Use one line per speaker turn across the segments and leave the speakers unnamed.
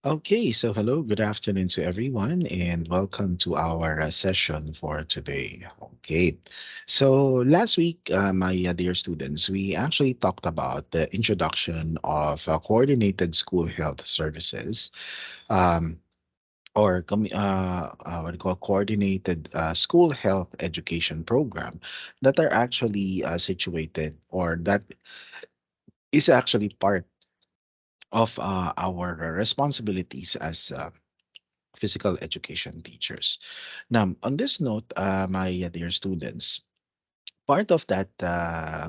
Okay, so hello, good afternoon to everyone, and welcome to our session for today. Okay, so last week, my dear students, we actually talked about the introduction of coordinated school health services, um, what do you call coordinated school health education program that are actually situated or that is actually part of our responsibilities as physical education teachers. Now, on this note, my dear students, part of that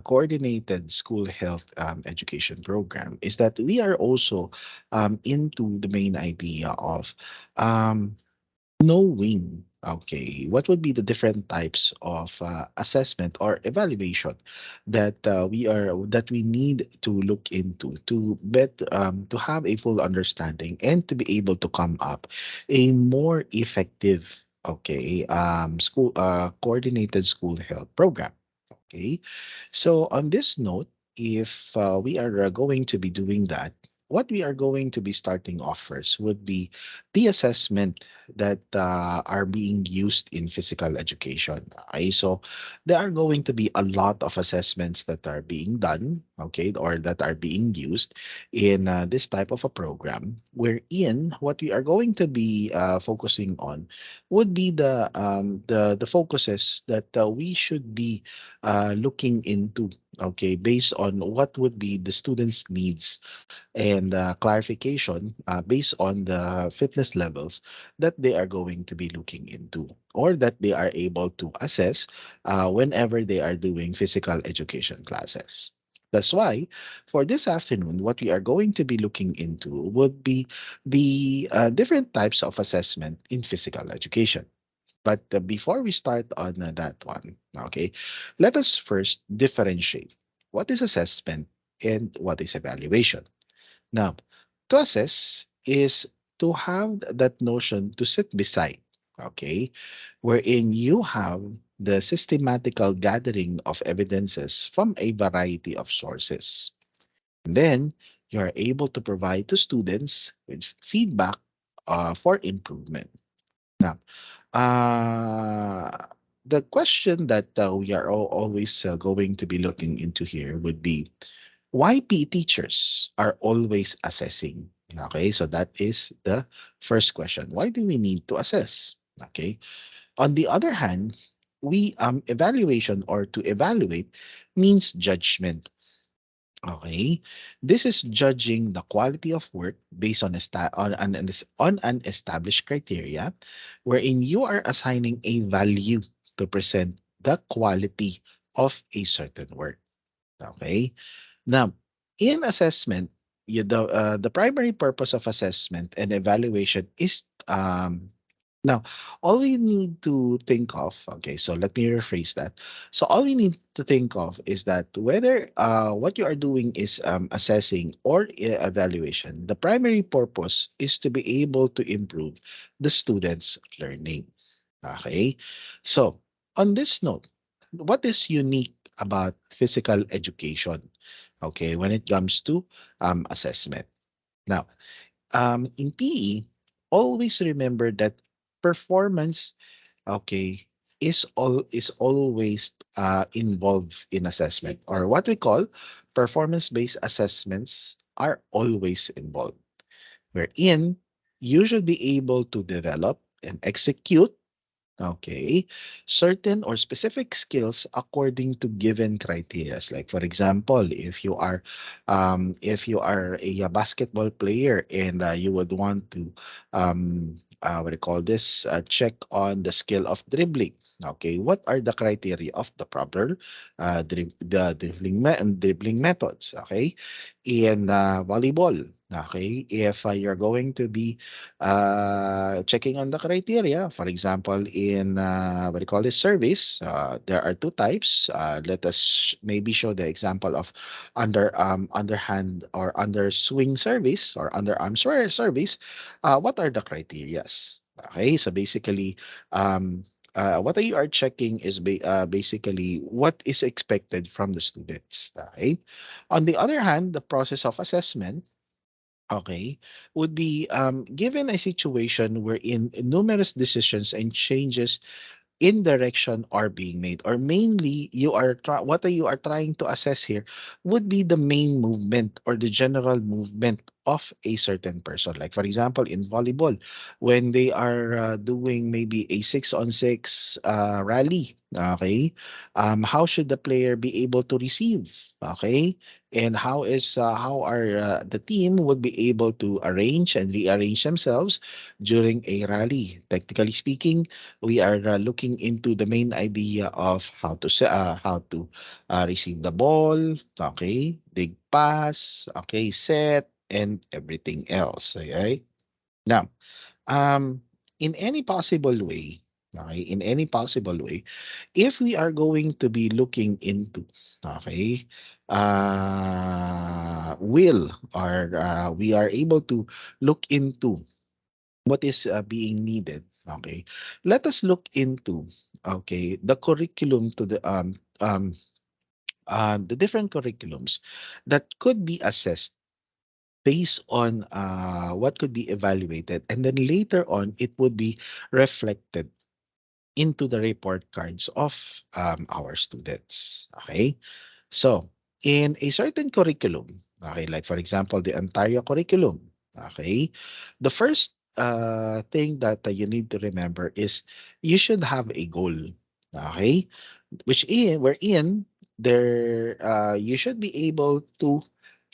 coordinated school health education program is that we are also into the main idea of um, knowing, okay, what would be the different types of assessment or evaluation that we need to look into to have a full understanding and to be able to come up a more effective, okay, school coordinated school health program. Okay, so on this note, if we are going to be doing that, what we are going to be starting off first would be the assessment that are being used in physical education. Okay, so there are going to be a lot of assessments that are being done, okay, or that are being used in this type of a program, wherein what we are going to be focusing on would be the focuses that we should be looking into, okay, based on what would be the students' needs and clarification based on the fitness levels that they are going to be looking into or that they are able to assess whenever they are doing physical education classes. That's why, for this afternoon, what we are going to be looking into would be the different types of assessment in physical education. But before we start on that one, okay, let us first differentiate what is assessment and what is evaluation. Now, to assess is to have that notion to sit beside, okay, wherein you have the systematical gathering of evidences from a variety of sources. Then you are able to provide to students with feedback for improvement. Now, uh, the question that we are always going to be looking into here would be why PE teachers are always assessing. Okay, so that is the first question. Why do we need to assess? Okay. On the other hand, we evaluation or to evaluate means judgment. Okay, this is judging the quality of work based on on an established criteria, wherein you are assigning a value to present the quality of a certain work. Okay, now, in assessment, the primary purpose of assessment and evaluation is now all we need to think of. Okay, so let me rephrase that. So all we need to think of is that whether what you are doing is assessing or evaluation, the primary purpose is to be able to improve the students' learning. Okay, so on this note, what is unique about physical education? Okay, when it comes to assessment. Now, in PE, always remember that performance, okay, is always involved in assessment, or what we call performance-based assessments are always involved. Wherein you should be able to develop and execute, okay, certain or specific skills according to given criteria. Like for example, if you are a basketball player and you would want to what do you call this? Check on the skill of dribbling. Okay, what are the criteria of the proper dribbling methods? Okay, in volleyball. Okay, if you're going to be checking on the criteria. For example, in what do you call this service, there are two types. Let us maybe show the example of underhand or under swing service or underarm service. What are the criterias? Okay, so basically, what you are checking is basically what is expected from the students. Okay. On the other hand, the process of assessment. okay, would be given a situation wherein numerous decisions and changes in direction are being made, or mainly what you are trying to assess here would be the main movement or the general movement of a certain person. Like for example, in volleyball, when they are doing maybe a 6-on-6 rally, okay, how should the player be able to receive, okay, and how are the team would be able to arrange and rearrange themselves during a rally. Technically speaking, we are looking into the main idea of how to receive the ball, okay, big pass, okay, set, and everything else. Okay. Now, um, in any possible way, okay, in any possible way, if we are going to be looking into, okay, will or we are able to look into what is being needed, okay, let us look into, okay, the curriculum to the different curriculums that could be assessed based on what could be evaluated, and then later on it would be reflected into the report cards of our students, okay. So, in a certain curriculum, okay, like for example, the Ontario curriculum, okay, the first thing that you need to remember is you should have a goal, okay, wherein there you should be able to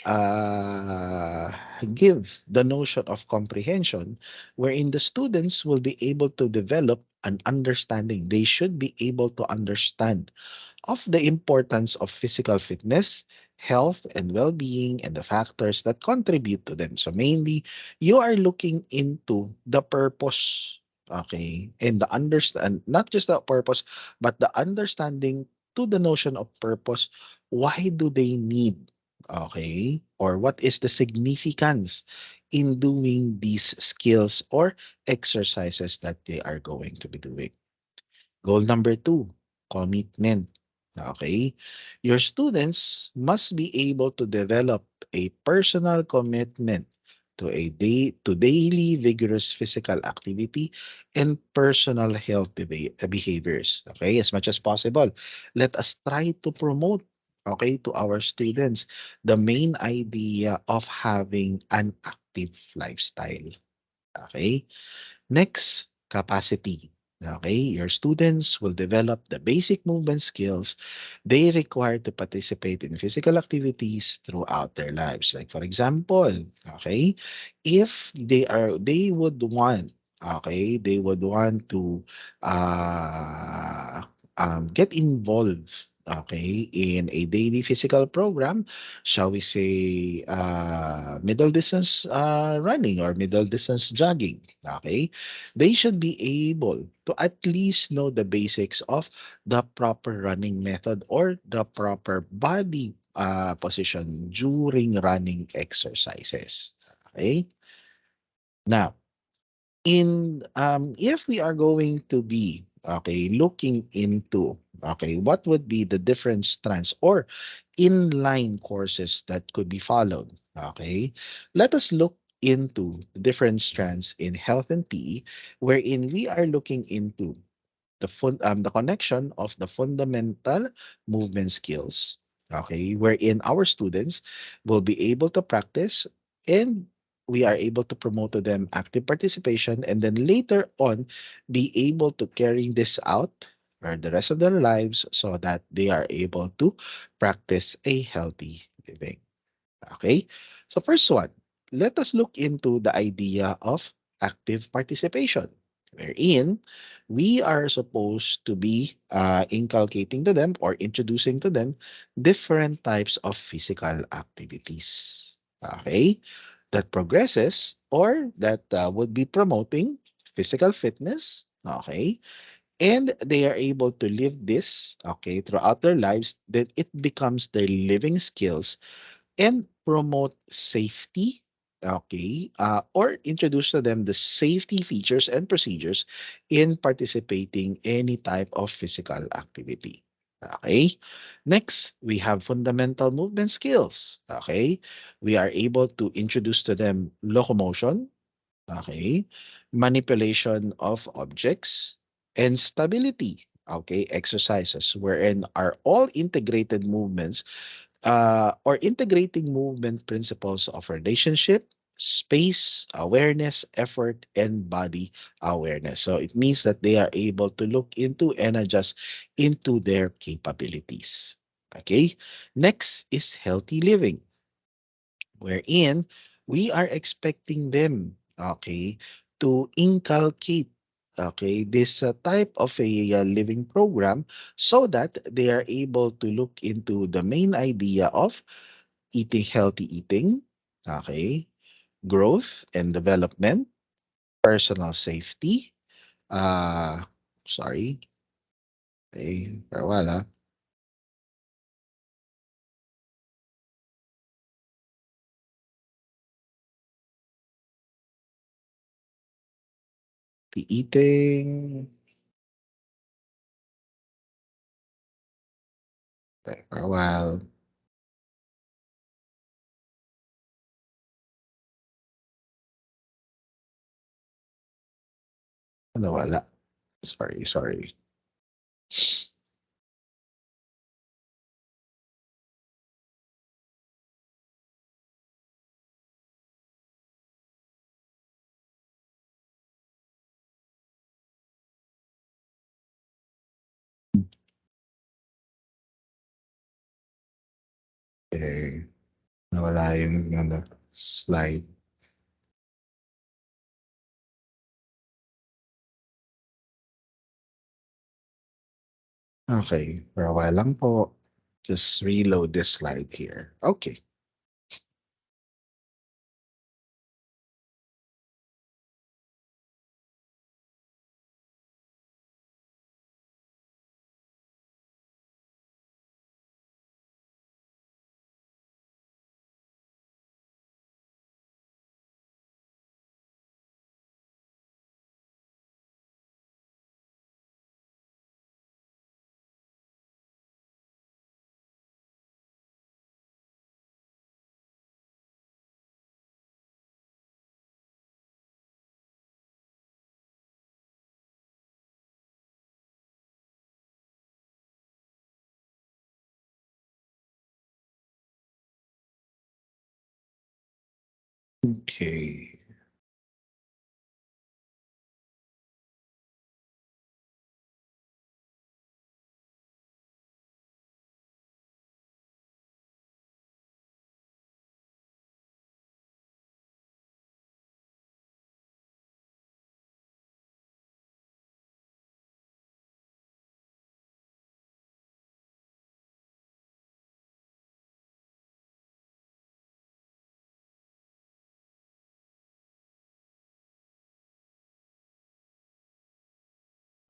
uh, give the notion of comprehension, wherein the students will be able to develop an understanding. They should be able to understand of the importance of physical fitness, health, and well being, and the factors that contribute to them. So, mainly, you are looking into the purpose, okay, and the understand, not just the purpose, but the understanding to the notion of purpose. Why do they need, okay, or what is the significance in doing these skills or exercises that they are going to be doing? Goal number two, commitment. Okay. Your students must be able to develop a personal commitment to daily vigorous physical activity and personal health behaviors. Okay, as much as possible. Let us try to promote, okay, to our students the main idea of having an active lifestyle. Okay. Next, capacity. Okay, your students will develop the basic movement skills they require to participate in physical activities throughout their lives. Like for example, okay, if they would want, okay, they would want to uh, get involved, okay, in a daily physical program, shall we say, middle distance running or middle distance jogging, okay, they should be able to at least know the basics of the proper running method or the proper body position during running exercises. Okay. Now, in if we are going to be, okay, looking into, okay, what would be the different strands or inline courses that could be followed, okay, let us look into the different strands in health and PE, wherein we are looking into the connection of the fundamental movement skills, okay, wherein our students will be able to practice, and we are able to promote to them active participation, and then later on be able to carry this out for the rest of their lives so that they are able to practice a healthy living. Okay, so first one, let us look into the idea of active participation, wherein we are supposed to be inculcating to them or introducing to them different types of physical activities. Okay, that progresses or that would be promoting physical fitness. Okay, and they are able to live this, okay, throughout their lives, then it becomes their living skills and promote safety, okay, or introduce to them the safety features and procedures in participating any type of physical activity. Okay. Next, we have fundamental movement skills. Okay. We are able to introduce to them locomotion, okay, manipulation of objects, and stability. Okay, exercises wherein are all integrated movements or integrating movement principles of relationship, space, awareness, effort, and body awareness. So it means that they are able to look into and adjust into their capabilities. Okay. Next is healthy living, wherein we are expecting them, okay, to inculcate, okay, this type of a living program so that they are able to look into the main idea of eating healthy eating, okay, growth and development, personal safety, uh, sorry, wala, the eating, for a while, wala. Sorry, sorry. Eh, nawala yung ano, slide. Okay, for a while lang po. Just reload this slide here. Okay. Okay.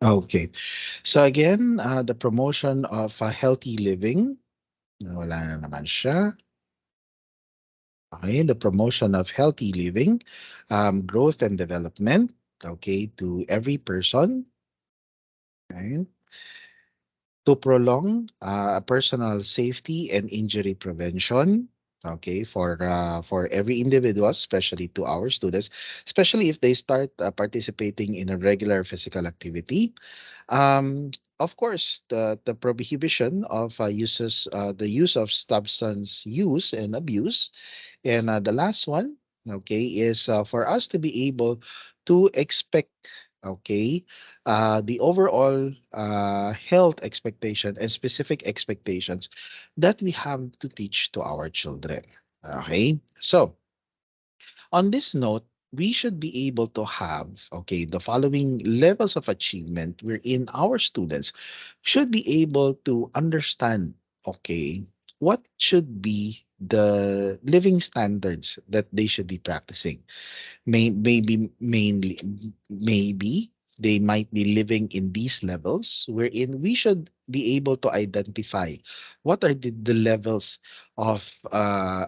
Okay. So again, the promotion of healthy living. Wala na naman siya. Okay. The promotion of healthy living, growth and development. Okay. To every person. Okay. To prolong personal safety and injury prevention, okay, for every individual, especially to our students, especially if they start participating in a regular physical activity. Of course, the prohibition of the use of substance use and abuse, and the last one, okay, is for us to be able to expect, okay, the overall health expectation and specific expectations that we have to teach to our children. Okay, so on this note, we should be able to have, okay, the following levels of achievement wherein our students should be able to understand, okay, what should be the living standards that they should be practicing. Maybe mainly, maybe they might be living in these levels wherein we should be able to identify what are the levels of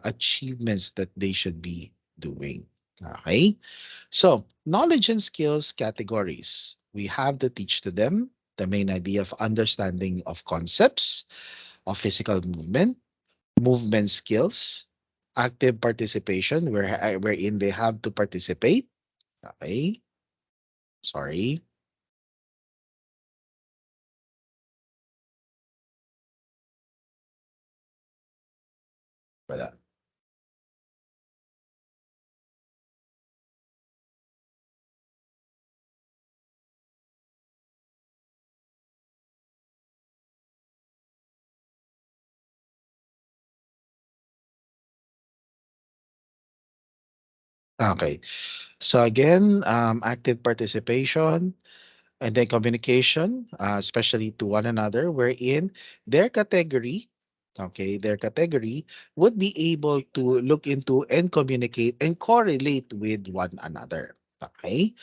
achievements that they should be doing. Okay, so knowledge and skills categories we have to teach to them. the main idea of understanding of concepts of physical movement, movement skills, active participation, wherein they have to participate. Okay, sorry. Wala. Okay. So again, active participation, and then communication, especially to one another, wherein their category, okay, their category would be able to look into and communicate and correlate with one another. Okay.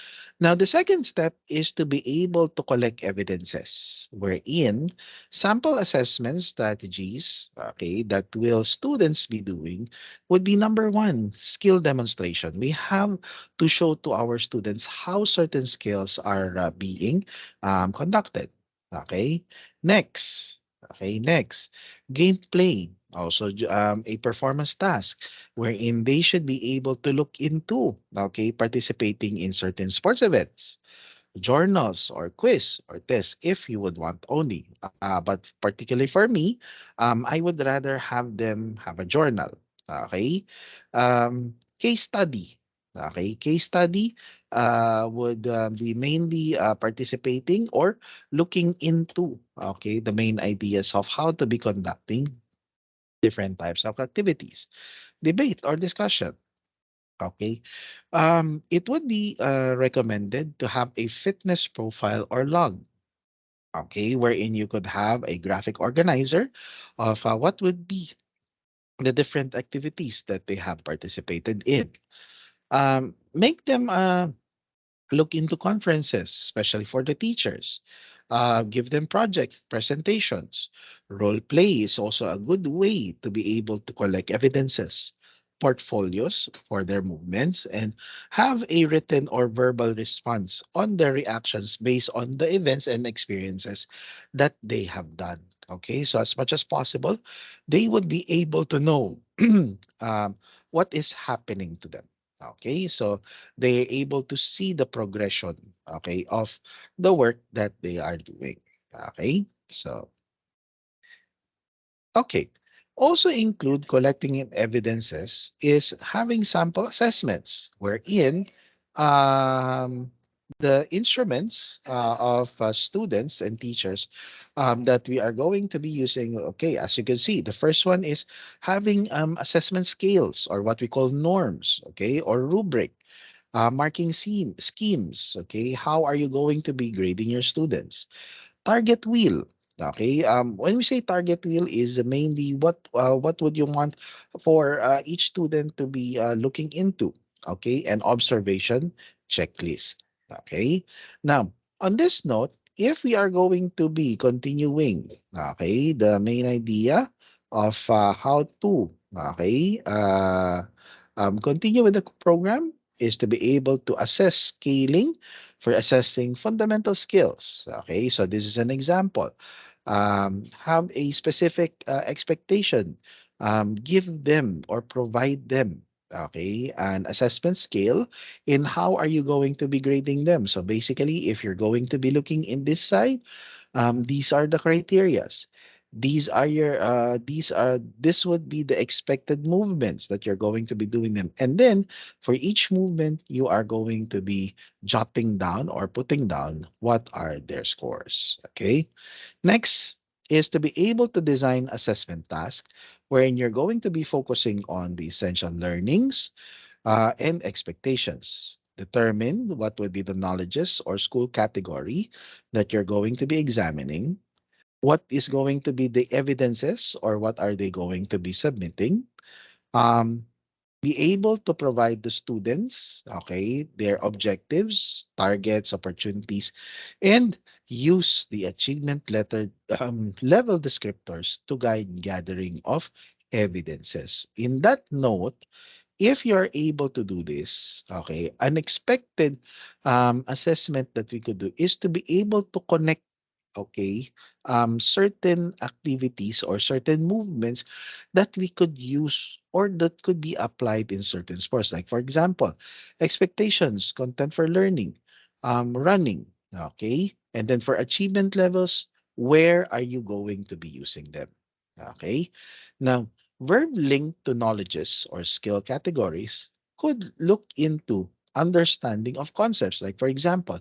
Now, the second step is to be able to collect evidences, wherein sample assessment strategies, okay, that will students be doing would be number one, skill demonstration. We have to show to our students how certain skills are being conducted. Okay. Next. Okay. Next, gameplay. Also, a performance task wherein they should be able to look into, okay, participating in certain sports events, journals or quiz or test if you would want only. But particularly for me, I would rather have them have a journal. Okay. Case study. Okay. Case study would be mainly participating or looking into, okay, the main ideas of how to be conducting different types of activities, debate or discussion. Okay. It would be recommended to have a fitness profile or log, okay, wherein you could have a graphic organizer of what would be the different activities that they have participated in. Make them look into conferences, especially for the teachers. Give them project presentations. Role play is also a good way to be able to collect evidences, portfolios for their movements, and have a written or verbal response on their reactions based on the events and experiences that they have done. Okay, so as much as possible, they would be able to know what is happening to them. Okay, so they're able to see the progression, okay, of the work that they are doing. Okay, so okay. Also include collecting in evidences is having sample assessments wherein um, the instruments of students and teachers that we are going to be using. Okay, as you can see, the first one is having assessment scales or what we call norms, okay, or rubric, marking schemes. Okay, how are you going to be grading your students? Target wheel. Okay, when we say target wheel is mainly what would you want for each student to be looking into? Okay, an observation checklist. Okay, now on this note, if we are going to be continuing, okay, the main idea of how to, okay, continue with the program is to be able to assess scaling for assessing fundamental skills. Okay, so this is an example. Have a specific expectation. Give them or provide them, okay, an assessment scale in how are you going to be grading them. So basically, if you're going to be looking in this side, these are the criterias. This would be the expected movements that you're going to be doing them. And then for each movement, you are going to be jotting down or putting down what are their scores. Okay. Next is to be able to design assessment task wherein you're going to be focusing on the essential learnings and expectations. Determine what would be the knowledges or school category that you're going to be examining. What is going to be the evidences or what are they going to be submitting? Um, be able to provide the students, okay, their objectives, targets, opportunities, and use the achievement level descriptors to guide gathering of evidences. In that note, if you're able to do this, okay, unexpected assessment that we could do is to be able to connect. okay, certain activities or certain movements that we could use or that could be applied in certain sports. Like, for example, expectations, content for learning, running, okay? And then for achievement levels, where are you going to be using them? Okay. Now, verb linked to knowledges or skill categories could look into understanding of concepts. Like, for example,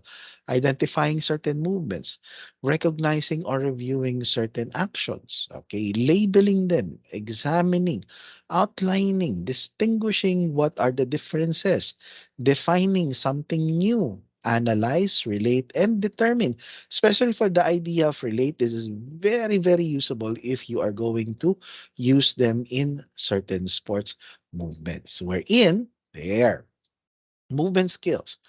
identifying certain movements, recognizing or reviewing certain actions, okay, labeling them, examining, outlining, distinguishing what are the differences, defining something new, analyze, relate, and determine. Especially for the idea of relate, this is very, very usable if you are going to use them in certain sports movements. Wherein, there movement skills.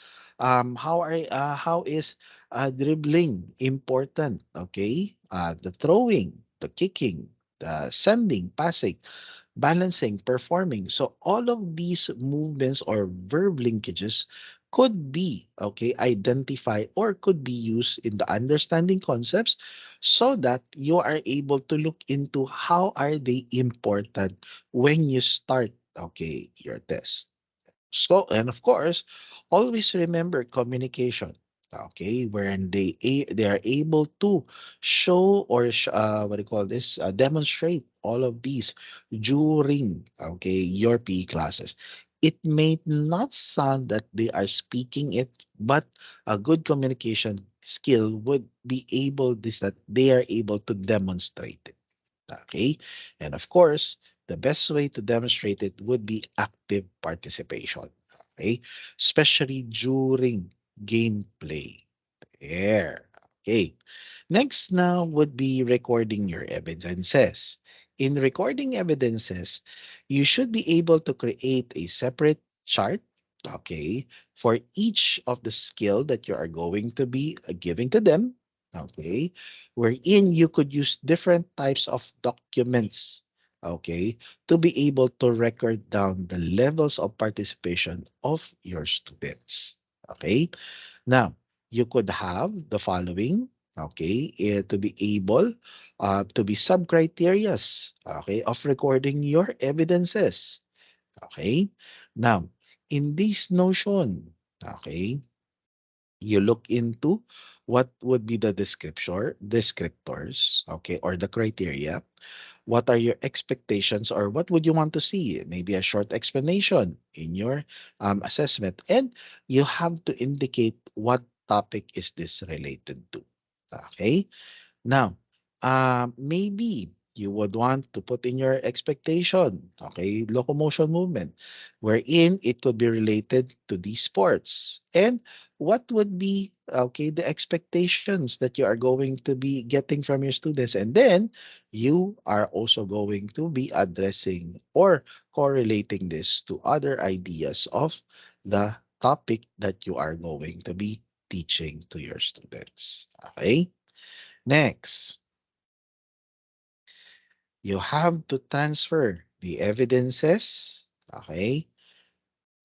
How is dribbling important? Okay, the throwing, the kicking, the sending, passing, balancing, performing. So all of these movements or verb linkages could be okay identified or could be used in the understanding concepts so that you are able to look into how are they important when you start okay your test. So, and of course, always remember communication. Okay, wherein they are able to show or what do you call this? Demonstrate all of these during okay your PE classes. It may not sound that they are speaking it, but a good communication skill would be able this that they are able to demonstrate it. Okay. And of course, the best way to demonstrate it would be active participation. Okay. Especially during gameplay. There. Okay. Next now would be recording your evidences. In recording evidences, you should be able to create a separate chart, okay, for each of the skill that you are going to be giving to them, okay, wherein you could use different types of documents, okay, to be able to record down the levels of participation of your students, okay. Now, you could have the following, okay, to be able to be sub-criterias, okay, of recording your evidences, okay. Now, in this notion, okay, you look into what would be the descriptors, okay, or the criteria. What are your expectations or what would you want to see? Maybe a short explanation in your assessment. And you have to indicate what topic is this related to. Okay. Now, maybe you would want to put in your expectation, okay, locomotion movement, wherein it could be related to these sports. And what would be, okay, the expectations that you are going to be getting from your students? And then you are also going to be addressing or correlating this to other ideas of the topic that you are going to be teaching to your students. Okay. Next, you have to transfer the evidences, okay,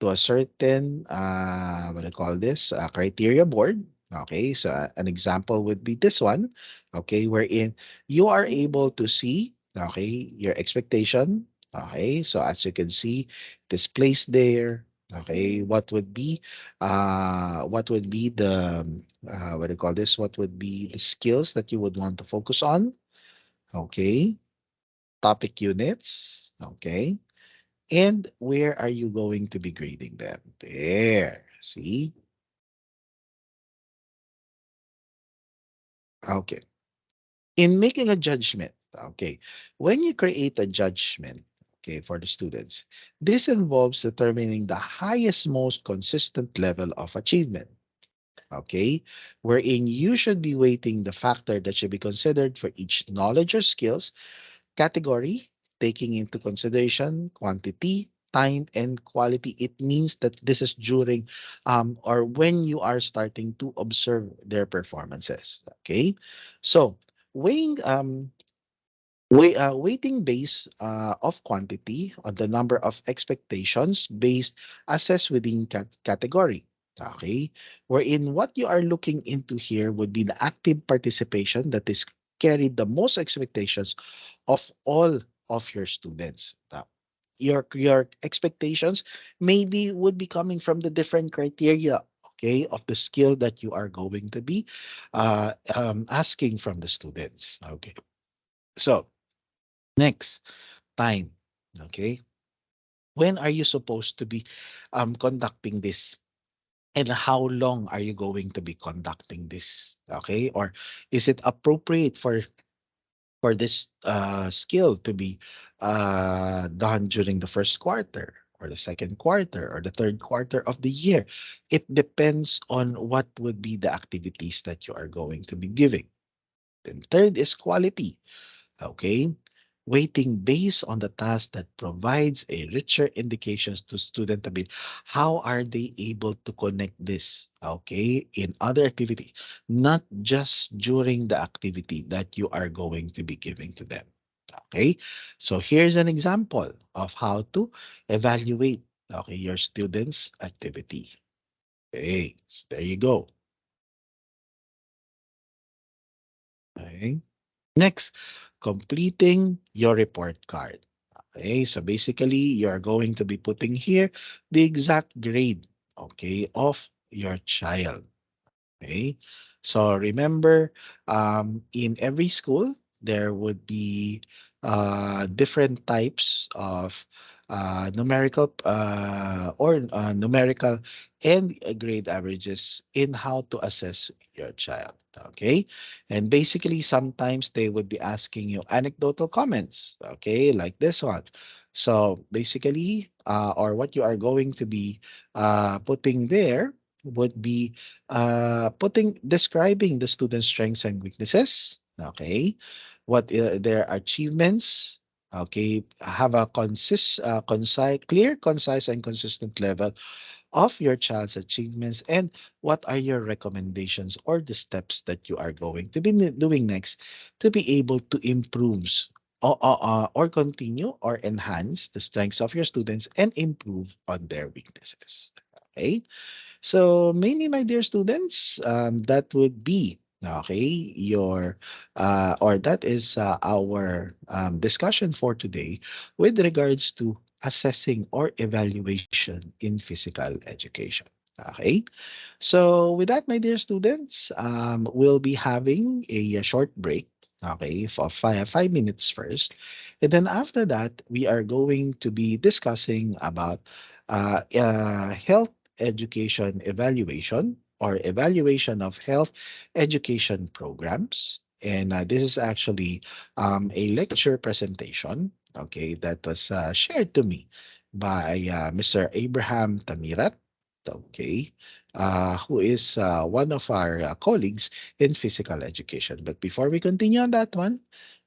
to a certain, what do you call this, criteria board. Okay, so an example would be this one, okay, wherein you are able to see, okay, your expectation. Okay, so as you can see, this place there. Okay, what would be the, what do you call this? What would be the skills that you would want to focus on? Okay, topic units, okay? And where are you going to be grading them? There, see? Okay. In making a judgment, okay, when you create a judgment, okay, for the students, this involves determining the highest, most consistent level of achievement, okay, wherein you should be weighting the factor that should be considered for each knowledge or skills category, taking into consideration quantity, time, and quality. It means that this is during or when you are starting to observe their performances. Okay, so weighing weighting base of quantity on the number of expectations based assessed within category. Okay? Wherein what you are looking into here would be the active participation that is carried the most expectations of all of your students. Now, your expectations maybe would be coming from the different criteria, okay, of the skill that you are going to be asking from the students. Okay. So next, time. Okay. When are you supposed to be conducting this? And how long are you going to be conducting this? Okay. Or is it appropriate for this skill to be done during the first quarter or the second quarter or the third quarter of the year? It depends on what would be the activities that you are going to be giving. Then third is quality. Okay. Weighting based on the task that provides a richer indications to student ability. How are they able to connect this, okay, in other activity, not just during the activity that you are going to be giving to them. Okay. So here's an example of how to evaluate, okay, your students' activity. Okay. So there you go. Okay. Next, completing your report card. Okay, so basically you are going to be putting here the exact grade, okay, of your child. Okay. So remember, in every school, there would be different types of numerical and grade averages in how to assess your child. Okay. And basically, sometimes they would be asking you anecdotal comments. Okay. Like this one. So basically, or what you are going to be putting there would be putting describing the student's strengths and weaknesses. Okay, what their achievements. Okay, have a concise, clear, concise, and consistent level of your child's achievements, and what are your recommendations or the steps that you are going to be doing next to be able to improve or continue or enhance the strengths of your students and improve on their weaknesses. Okay. So mainly, my dear students, that would be okay your or that is our discussion for today with regards to assessing or evaluation in physical education. Okay. So with that, my dear students, we'll be having a short break. Okay, for 5 minutes first, and then after that, we are going to be discussing about health education evaluation or evaluation of health education programs. And this is actually a lecture presentation, okay, that was shared to me by Mr. Abraham Tamirat, okay, who is one of our colleagues in physical education. But before we continue on that one,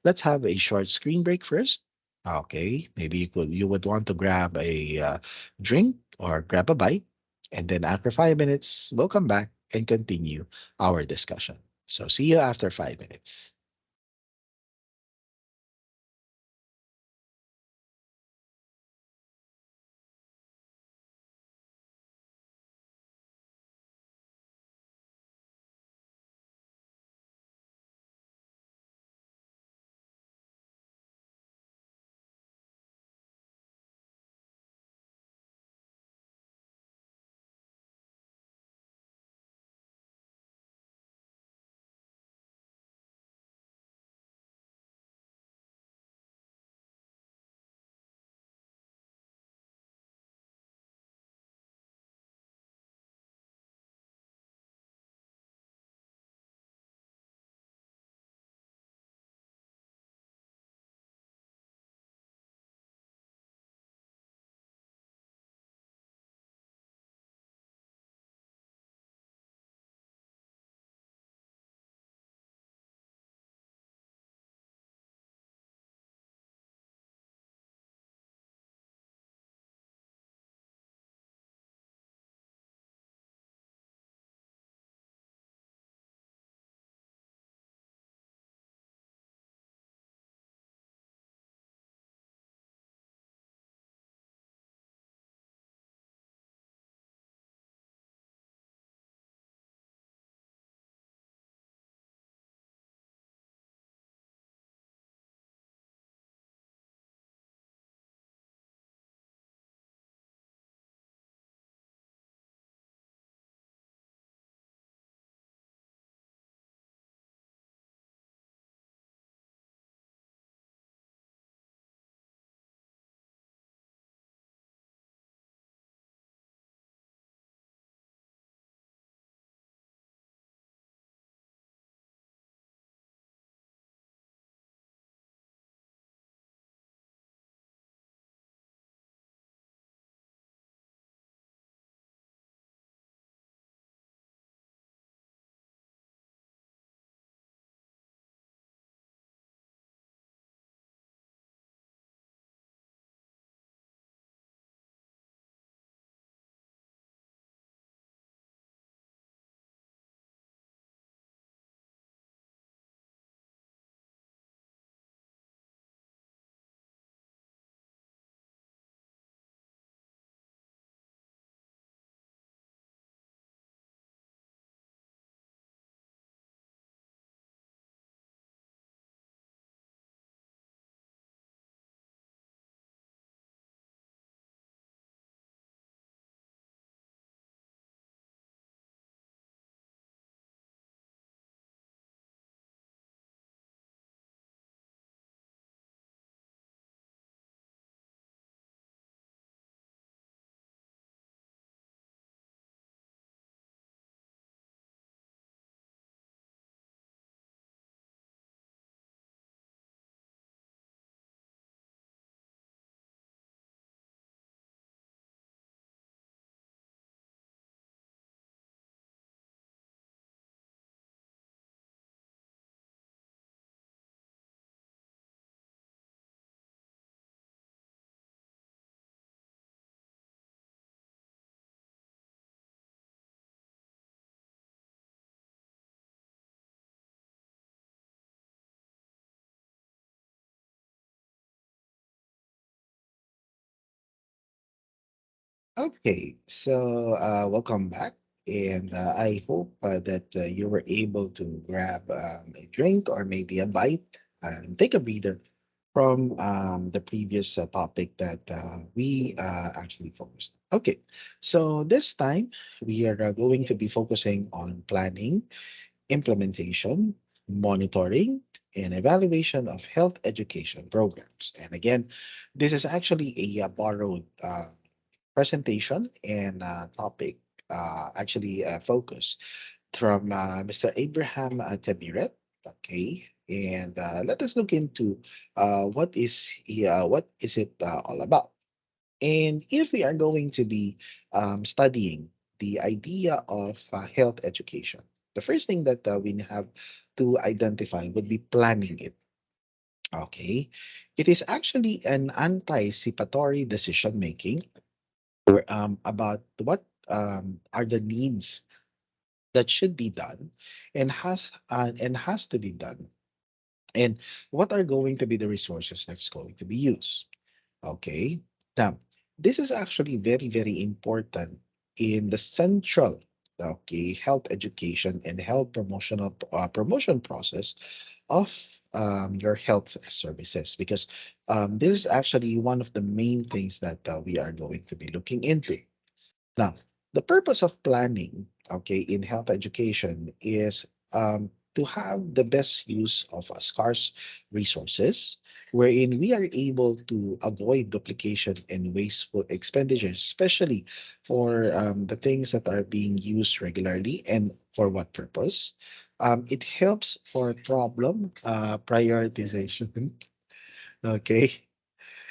let's have a short screen break first. Okay, maybe you would want to grab a drink or grab a bite, and then after 5 minutes, we'll come back and continue our discussion. So see you after 5 minutes. Okay, so welcome back, and I hope that you were able to grab a drink or maybe a bite and take a breather from the previous topic that we actually focused. Okay, so this time we are going to be focusing on planning, implementation, monitoring, and evaluation of health education programs. And again, this is actually a borrowed presentation and topic, actually focus from Mr. Abraham Tabiret. Okay, and let us look into what is it all about. And if we are going to be studying the idea of health education, the first thing that we have to identify would be planning it. Okay, it is actually an anticipatory decision making about what are the needs that should be done and has to be done, and what are going to be the resources that's going to be used. Okay, now this is actually very very important in the central, okay, health education and health promotion process of your health services, because this is actually one of the main things that we are going to be looking into. Now, the purpose of planning, okay, in health education is to have the best use of scarce resources, wherein we are able to avoid duplication and wasteful expenditures, especially for the things that are being used regularly and for what purpose. It helps for problem prioritization, okay,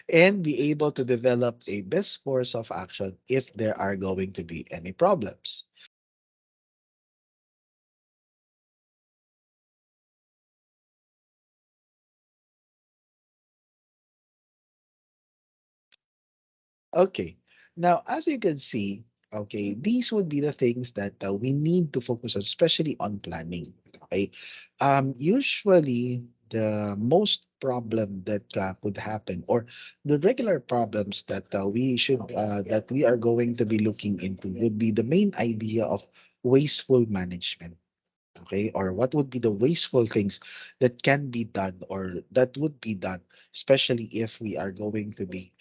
and be able to develop a best course of action if there are going to be any problems. Okay. Now, as you can see, okay, these would be the things that we need to focus on, especially on planning. Okay. Usually, the most problem that could happen, or the regular problems that that we are going to be looking into, would be the main idea of wasteful management. Okay, or what would be the wasteful things that can be done or that would be done, especially if we are going to be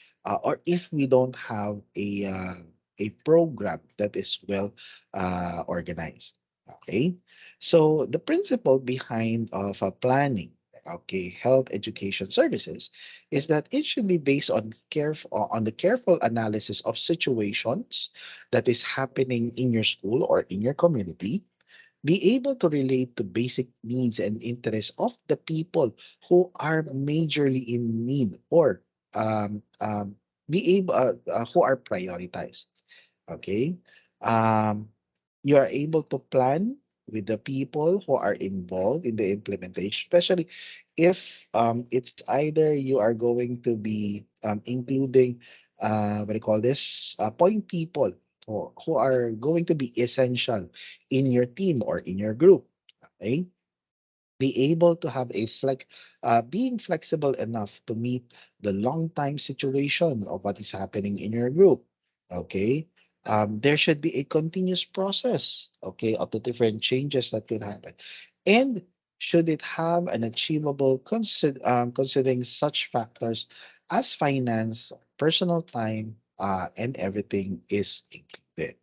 or if we don't have a program that is well organized. Okay, so the principle behind of planning, okay, health education services, is that it should be based on on the careful analysis of situations that is happening in your school or in your community, be able to relate to basic needs and interests of the people who are majorly in need, or um, um, be able who are prioritized. Okay, um, you are able to plan with the people who are involved in the implementation, especially if it's either you are going to be including what do you call this, point people who are going to be essential in your team or in your group. Okay, be able to have being flexible enough to meet the long time situation of what is happening in your group. Okay, there should be a continuous process, okay, of the different changes that could happen, and should it have an achievable considering such factors as finance, personal time, and everything is included.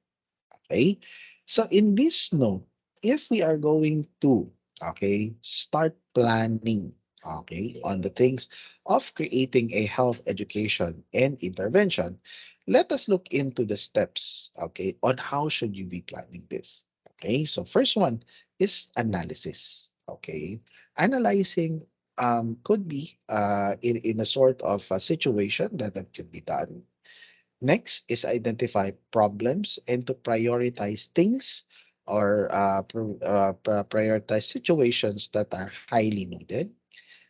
Okay. So in this note, if we are going to, okay, start planning, okay, on the things of creating a health education and intervention, let us look into the steps, okay, on how should you be planning this. Okay. So first one is analysis. Okay. Analyzing could be in a sort of a situation that could be done. Next is identify problems and to prioritize things, or prioritize situations that are highly needed.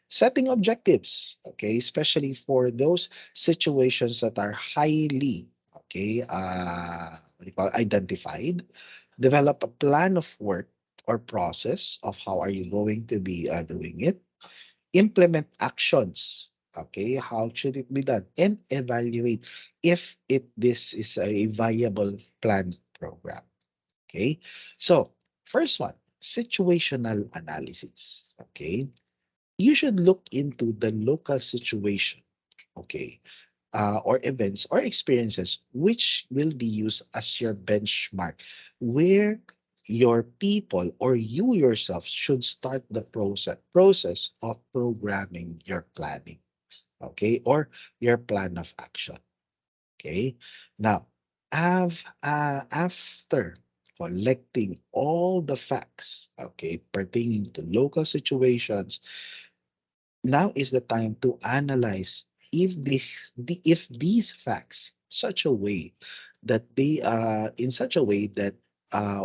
Setting objectives, okay, especially for those situations that are highly, okay, what do you call it, identified. Develop a plan of work or process of how are you going to be doing it. Implement actions, Okay, how should it be done? And evaluate if this is a viable planned program. Okay, so first one, situational analysis. Okay, you should look into the local situation. Okay, or events or experiences which will be used as your benchmark where your people or you yourself should start the process of programming your planning, okay, or your plan of action. Okay, now after collecting all the facts, okay, pertaining to local situations, now is the time to analyze if these facts such a way that they in such a way that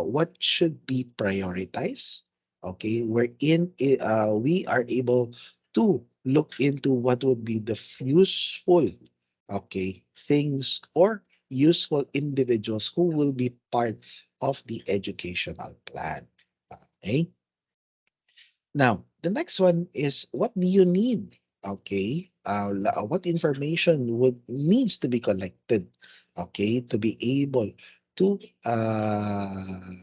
what should be prioritized, okay, we are able to look into what would be the useful, okay, things or useful individuals who will be part of the educational plan. Okay, now, the next one is what do you need? Okay. What information would needs to be collected? Okay, to be able to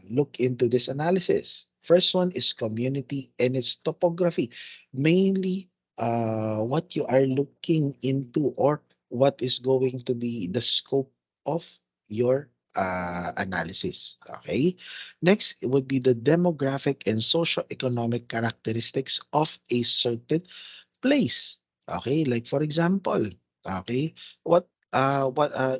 look into this analysis. First one is community and its topography. Mainly, what you are looking into or what is going to be the scope of your analysis. Okay. Next would be the demographic and socio-economic characteristics of a certain place. Okay, like for example, okay, what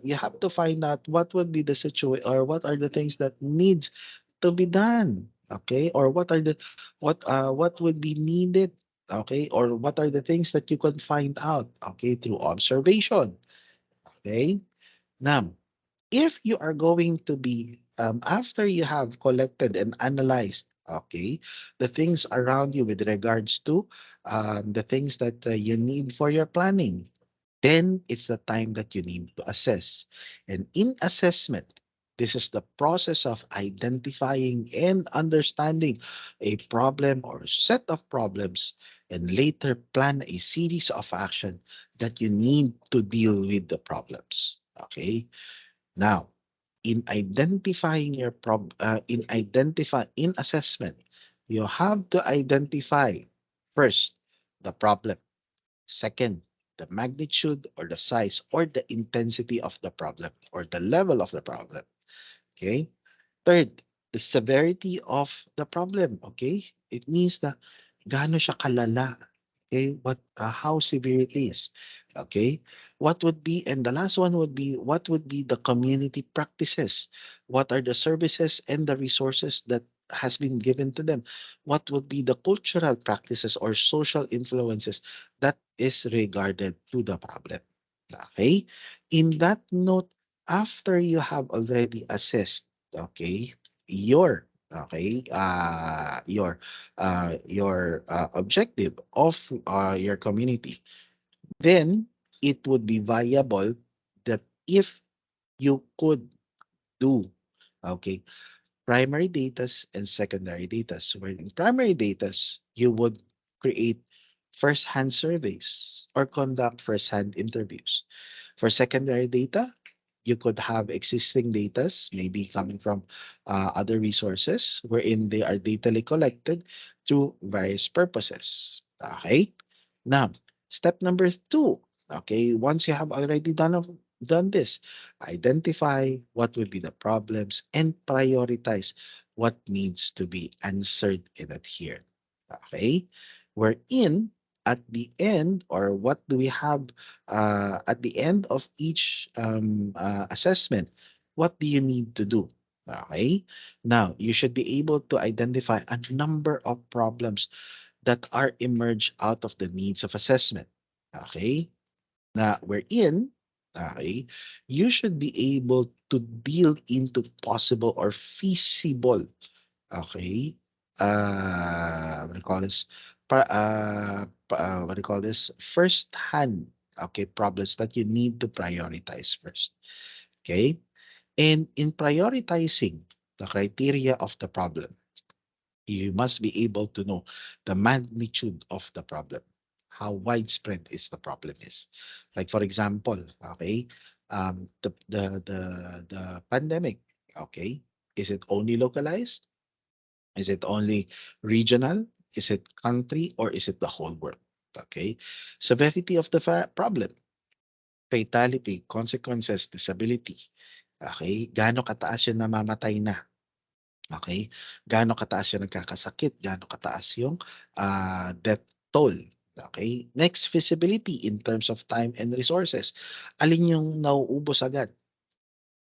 you have to find out what would be the situation or what are the things that needs to be done. Okay, or what would be needed. Okay, or what are the things that you can find out. Okay, through observation. Okay, now if you are going to be after you have collected and analyzed, okay, the things around you with regards to the things that you need for your planning, then it's the time that you need to assess. And in assessment, this is the process of identifying and understanding a problem or set of problems and later plan a series of action that you need to deal with the problems. Okay, now, in assessment, you have to identify first the problem, second the magnitude or the size or the intensity of the problem or the level of the problem. Okay, third, the severity of the problem, okay? It means na gaano siya kalala, okay? How severe it is, okay? What would be, and the last one would be, what would be the community practices? What are the services and the resources that has been given to them? What would be the cultural practices or social influences that is regarded to the problem? Okay? In that note, after you have already assessed, okay, your objective of your community, then it would be viable that if you could do, okay, primary datas and secondary datas. Where in primary datas, you would create first-hand surveys or conduct first-hand interviews. For secondary data, you could have existing datas, maybe coming from other resources, wherein they are datally collected through various purposes. Okay. Now, step number two. Okay, once you have already done this, identify what will be the problems and prioritize what needs to be answered and adhered. Okay, we're in at the end, or what do we have at the end of each assessment? What do you need to do? Okay, now you should be able to identify a number of problems that are emerged out of the needs of assessment. Okay, na wherein, okay, you should be able to deal into possible or feasible, okay, what do you call this? What do you call this? First hand, okay, problems that you need to prioritize first. Okay, and in prioritizing the criteria of the problem, you must be able to know the magnitude of the problem. how widespread is the problem is. Like for example, okay, the pandemic, okay, is it only localized? Is it only regional? Is it country or is it the whole world? Okay, severity of the problem, fatality, consequences, disability. Okay, gaano kataas yung namamatay na? Okay, gaano kataas yung nagkakasakit? Gaano kataas yung death toll? Okay, next, feasibility in terms of time and resources. Alin yung nauubos agad?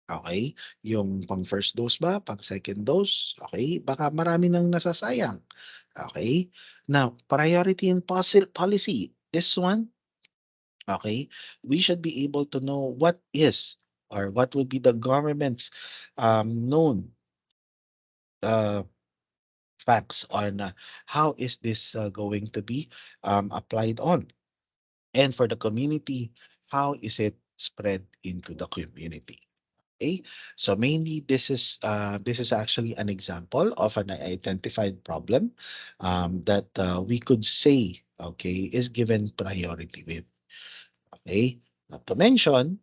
Okay, yung pang first dose ba, pang second dose, okay, baka marami nang nasasayang. Okay, now priority and policy, this one, okay, we should be able to know what is or what would be the government's known uh, facts on how is this going to be applied on, and for the community, how is it spread into the community. Okay, so mainly this is actually an example of an identified problem that we could say, okay, is given priority with. Okay, not to mention,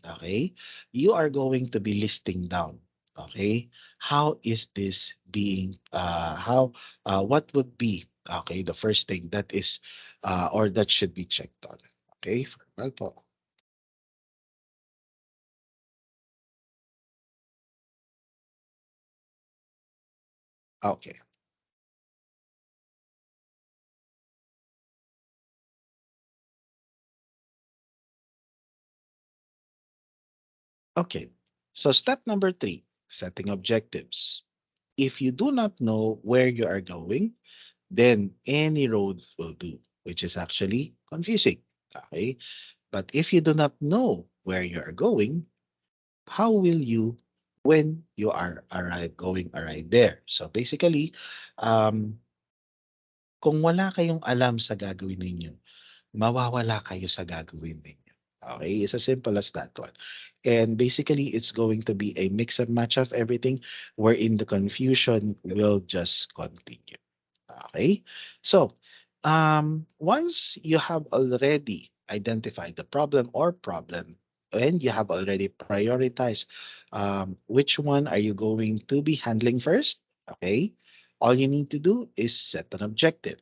okay, you are going to be listing down. Okay, how is this being? How what would be, okay, the first thing that is or that should be checked on. Okay, well po. Okay. Okay. So step number three, setting objectives. If you do not know where you are going, then any road will do, which is actually confusing. Okay. But if you do not know where you are going, how will you when you are arrive there? So basically, um, kung wala kayong alam sa gagawin ninyo, mawawala kayo sa gagawin ninyo. Okay? It's as simple as that one. And basically, it's going to be a mix and match of everything wherein the confusion will just continue. Okay? So, once you have already identified the problem or problem, and you have already prioritized which one are you going to be handling first, okay? All you need to do is set an objective.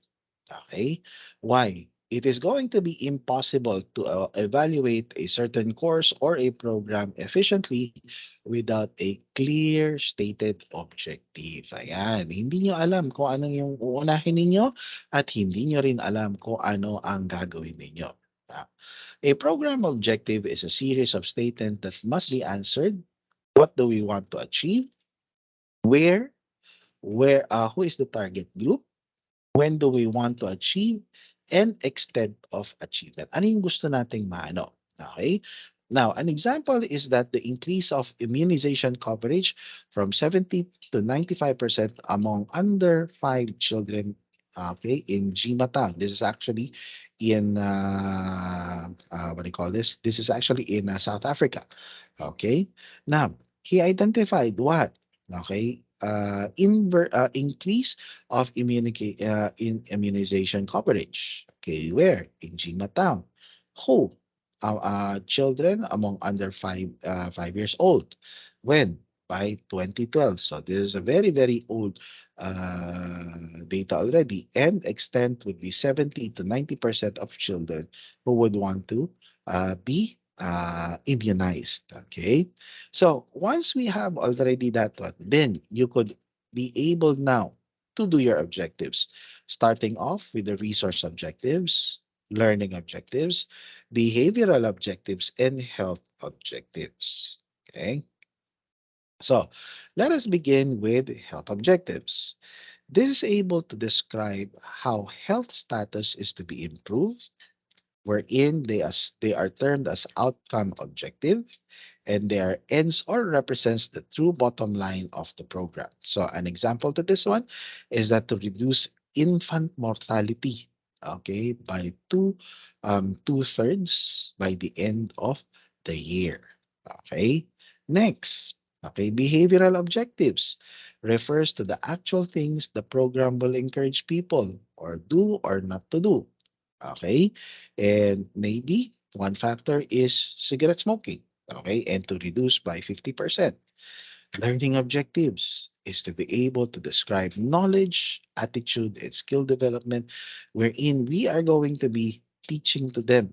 Okay? Why? It is going to be impossible to evaluate a certain course or a program efficiently without a clear stated objective. Ayan, hindi nyo alam kung ano yung uunahin ninyo at hindi nyo rin alam kung ano ang gagawin ninyo. Ah, A program objective is a series of statements that must be answered. What do we want to achieve? Where? Who is the target group? When do we want to achieve, and extent of achievement. Ano yung gusto nating maano? Okay? Now, an example is that the increase of immunization coverage from 70 to 95% among under 5 children, okay, in Jimatang. This is actually in, what do you call this? This is actually in South Africa. Okay? Now, he identified what? Okay? Increase of immunization coverage. Okay, where? In Jimatown. Who? Children among under 5 years old. When? By 2012. So this is a very, very old data already. And extent would be 70 to 90% of children who would want to be immunized. Okay. So once we have already that one, then you could be able now to do your objectives, starting off with the resource objectives, learning objectives, behavioral objectives, and health objectives. Okay. So let us begin with health objectives. This is able to describe how health status is to be improved, wherein they are termed as outcome objective, and they are ends or represents the true bottom line of the program. So an example to this one is that to reduce infant mortality, okay, by two-thirds by the end of the year. Okay. Next, okay, behavioral objectives refers to the actual things the program will encourage people or do or not to do. Okay. And maybe one factor is cigarette smoking. Okay. And to reduce by 50%. Learning objectives is to be able to describe knowledge, attitude, and skill development, wherein we are going to be teaching to them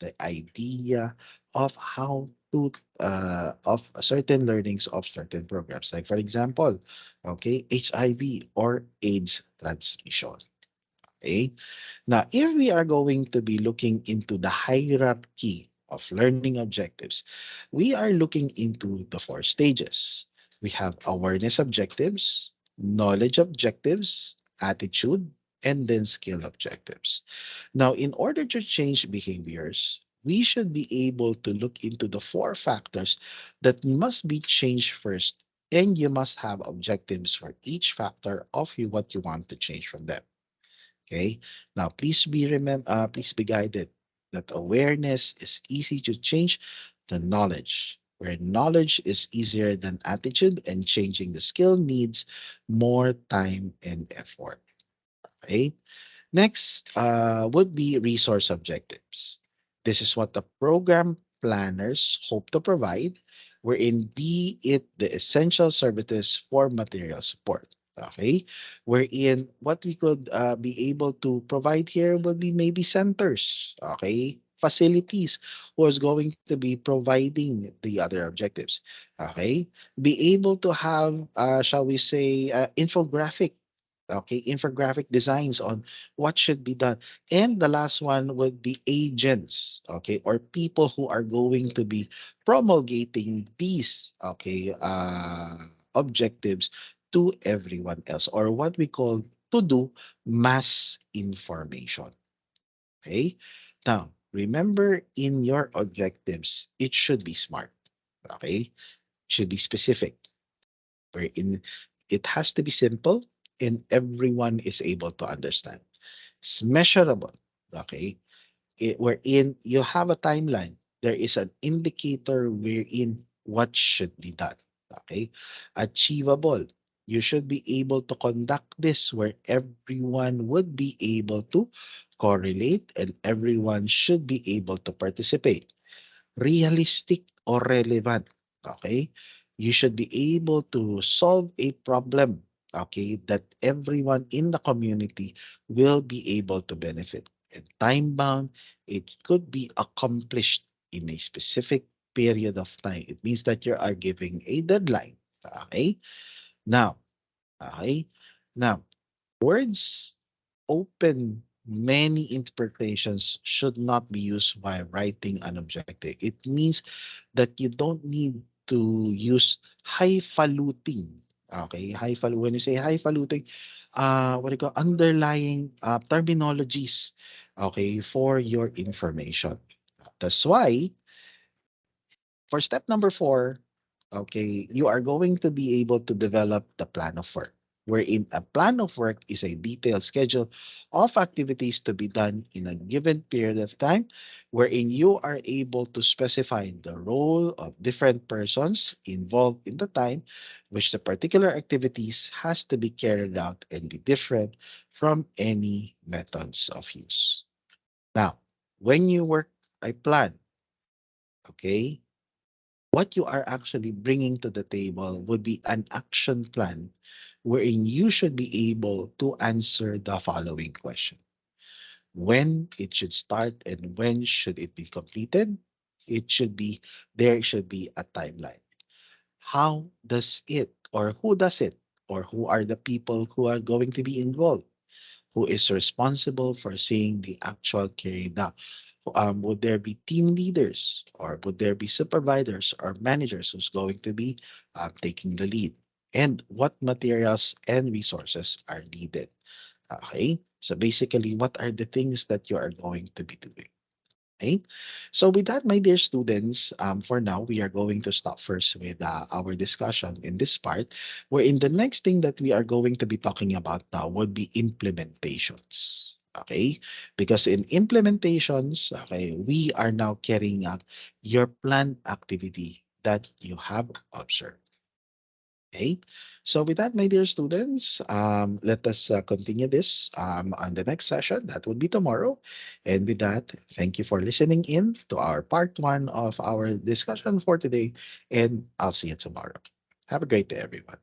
the idea of how to of certain learnings of certain programs. Like for example, okay, HIV or AIDS transmission. Okay. Now, if we are going to be looking into the hierarchy of learning objectives, we are looking into the four stages. We have awareness objectives, knowledge objectives, attitude, and then skill objectives. Now, in order to change behaviors, we should be able to look into the four factors that must be changed first, and you must have objectives for each factor of you what you want to change from them. Okay. Now, please be guided that awareness is easy to change the knowledge, where knowledge is easier than attitude, and changing the skill needs more time and effort. Okay. Next would be resource objectives. This is what the program planners hope to provide, wherein be it the essential services for material support. Okay, wherein what we could be able to provide here would be maybe centers, okay, facilities who is going to be providing the other objectives. Okay, be able to have, shall we say, infographic, okay, infographic designs on what should be done. And the last one would be agents, okay, or people who are going to be promulgating these, okay, objectives to everyone else, or what we call to do mass information. Okay. Now, remember in your objectives, it should be smart. Okay. Should be specific, wherein it has to be simple and everyone is able to understand. It's measurable. Okay. Wherein you have a timeline. There is an indicator wherein what should be done. Okay. Achievable. You should be able to conduct this where everyone would be able to correlate and everyone should be able to participate. Realistic or relevant. Okay. You should be able to solve a problem. Okay. That everyone in the community will be able to benefit. And time bound, it could be accomplished in a specific period of time. It means that you are giving a deadline. Okay. Now, okay. Now, words open many interpretations should not be used while writing an objective. It means that you don't need to use highfalutin. Okay, when you say highfalutin, what do you call underlying terminologies, okay, for your information. That's why for step number four, okay, you are going to be able to develop the plan of work, wherein a plan of work is a detailed schedule of activities to be done in a given period of time, wherein you are able to specify the role of different persons involved in the time which the particular activities has to be carried out and be different from any methods of use. Now, when you work a plan, okay, what you are actually bringing to the table would be an action plan wherein you should be able to answer the following question: when it should start and when should it be completed. It should be, there should be a timeline. How does it, or who does it, or who are the people who are going to be involved? Who is responsible for seeing the actual carried out? Would there be team leaders, or would there be supervisors or managers who's going to be taking the lead? And what materials and resources are needed? Okay, so basically, what are the things that you are going to be doing? Okay. So with that, my dear students, for now, we are going to stop first with our discussion in this part, where in the next thing that we are going to be talking about now would be implementations. Okay. Because in implementations, okay, we are now carrying out your planned activity that you have observed. Okay. So with that, my dear students, let us continue this on the next session. That would be tomorrow. And with that, thank you for listening in to our part one of our discussion for today. And I'll see you tomorrow. Have a great day, everyone.